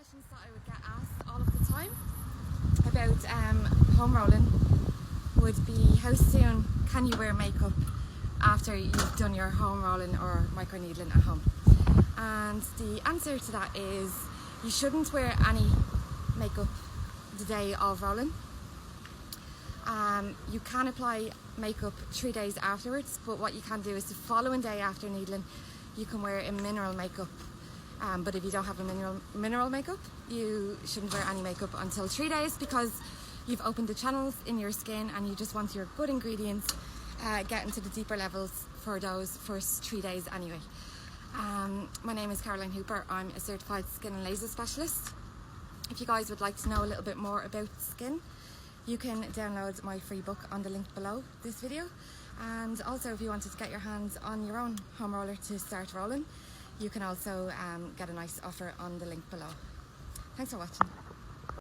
questions that I would get asked all of the time about home rolling would be, how soon can you wear makeup after you've done your home rolling or microneedling at home? And the answer to that is you shouldn't wear any makeup the day of rolling. You can apply makeup 3 days afterwards, but what you can do is the following day after needling you can wear a mineral makeup. But if you don't have a mineral makeup, you shouldn't wear any makeup until 3 days, because you've opened the channels in your skin and you just want your good ingredients get into the deeper levels for those first 3 days anyway. My name is Caroline Hooper. I'm a certified skin and laser specialist. If you guys would like to know a little bit more about skin, you can download my free book on the link below this video. And also, if you wanted to get your hands on your own home roller to start rolling, you can also get a nice offer on the link below. Thanks for watching.